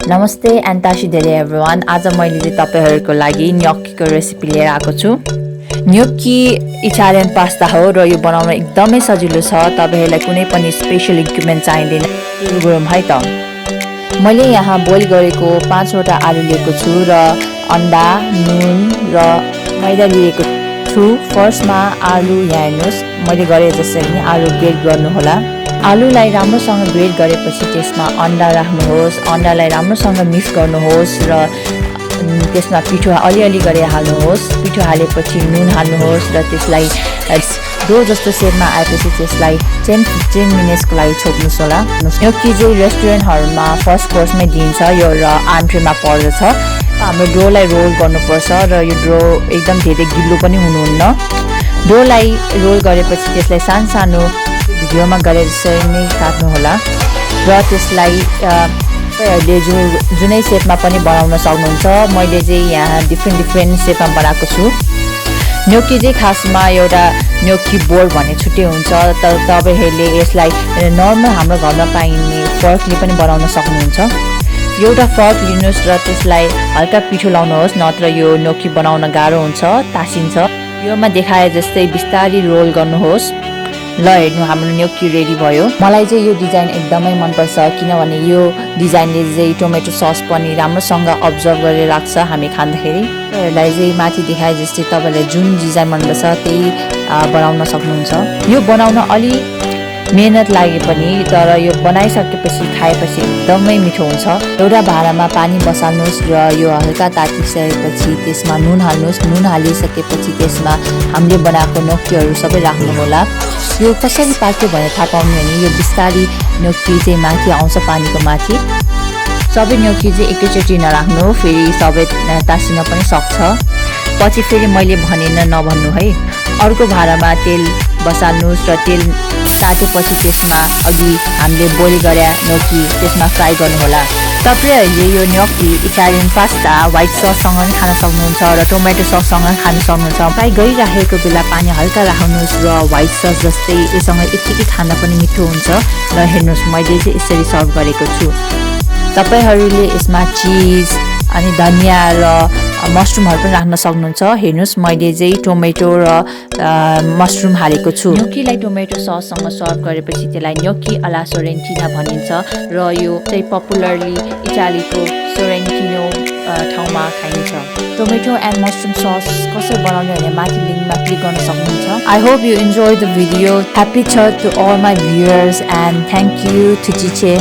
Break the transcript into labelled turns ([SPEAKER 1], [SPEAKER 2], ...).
[SPEAKER 1] Namaste and Tashi everyone. आज मैले चाहिँ तपाईहरुको लागि gnocchi को रेसिपी लिएर आएको छु। gnocchi इटालियन पास्ता हो र यो बनाउन एकदमै सजिलो छ। तपाईहरुलाई कुनै पनि स्पेशल इक्विपमेन्ट चाहिँदैन। सुरु गरौँ है त। मैले यहाँ बोइल गरेको 5 वटा आलु लिएको छु र अन्डा, नुन र मैदा लिएको छु। फर्स्टमा आलु यहाँ हेर्नुस्, मैले गरे जसरी नि आलु ग्रेट गर्नु होला। आलुलाई राम्रोसँग ग्रेट गरेपछि त्यसमा अन्डा राख्नुहोस्। अन्डालाई राम्रोसँग मिक्स गर्नुहोस् र त्यसमा पिठो अलिअलि गरी हाल्नुहोस्। पिठो हालेपछि नुन हाल्नुहोस् र त्यसलाई डो जस्तो सेपमा आएपछि त्यसलाई 10-15 मिनेट्सको लागि छोड्नुहोस् होला। gnocchi चाहिँ रेस्टुरेन्टहरुमा फर्स्ट कोर्समै दिन्छ, यो र आन्ट्रेमा पर्दछ। हाम्रो डोलाई रोल गर्नुपर्छ र यो डो एकदम धेरै गिलो पनि हुनुहुन्न। डोलाई रोल गरेपछि त्यसलाई सानो भिडियोमा गरे जसरी नै काट्नु होला र त्यसलाई तपाईहरुले जुनै सेपमा पनि बनाउन सक्नुहुन्छ। मैले चाहिँ यहाँ डिफ्रेन्ट सेपमा बनाएको छु। gnocchi चाहिँ खासमा एउटा gnocchi board भन्ने छुट्टै हुन्छ, तर तपाईहरुले यसलाई नर्मल हाम्रो घरमा पाइने फर्कले पनि बनाउन सक्नुहुन्छ। एउटा फर्क लिनुस् र त्यसलाई हल्का पिठो लाउनुहोस्, नत्र यो gnocchi बनाउन गाह्रो हुन्छ, तासिन्छ। योमा देखाए जस्तै बिस्तारै रोल गर्नुहोस्। ल हेर्नु, हाम्रो gnocchi रेडी भयो। मलाई चाहिँ यो डिजाइन एकदमै मन पर्छ किनभने यो डिजाइनले चाहिँ टोमेटो सस पनि राम्रोसँग अब्जर्भ गरेर राख्छ हामी खाँदाखेरि। तपाईहरुलाई चाहिँ माथि देखाए जस्तै तपाईहरुलाई जुन डिजाइन मन पर्छ त्यही बनाउन सक्नुहुन्छ। यो बनाउन अलि मेहनत लागे पनि तर यो बनाइसकेपछि खाएपछि एकदमै मिठो हुन्छ। एउटा भाँडामा पानी बसाल्नुस् र यो हल्का तातिसकेपछि त्यसमा नुन हाल्नुस्। नुन हालिसकेपछि त्यसमा हामीले बनाएको gnocchiहरु सबै राख्नु होला। यो कसरी पाक्यो भनेर थाहा पाउनु भने यो बिस्तारी gnocchi चाहिँ माथि आउँछ पानीको माथि। सबै gnocchi चाहिँ एकैचोटी नराख्नु, फेरि सबै तासिन पनि सक्छ। पछि फेरि मैले भनेन नभन्नु है। अर्को भाँडामा तेल बसाल्नुस् र तेल तातेपछि त्यसमा अघि हामीले बोइल गरे gnocchi त्यसमा फ्राई गर्नु होला। तपाईहरुले यो gnocchi इटालियन पास्ता व्हाइट सससँग पनि खान सक्नुहुन्छ र टोमेटो सससँग खान सक्नुहुन्छ। फ्राई गरिराखेको बेला पानी हल्का राख्नुस् र व्हाइट सस जस्तै यससँग यतिकै खान पनि मिठो हुन्छ। र हेर्नुस्, मैले चाहिँ यसरी सर्भ गरेको छु। तपाईहरुले यसमा चीज अनि धनिया र मशरुमहरु पनि राख्न सक्नुहुन्छ। हेर्नुस्, मैले चाहिँ टोमेटो र मशरुम हालेको छु। gnocchiलाई टोमेटो सससँग सर्भ गरेपछि त्यसलाई gnocchi alla Sorrentina भनिन्छ र यो चाहिँ पपुलरली इटालीको सोरेन्टिनो ठाउँमा खाइन्छ। टोमेटो एन्ड मशरुम सस कसरी बनाउने भने माथि लिंकमा क्लिक गर्न सक्नुहुन्छ। I hope you enjoyed the video. Happy Chhat to all my viewers and thank you Thuchichhe.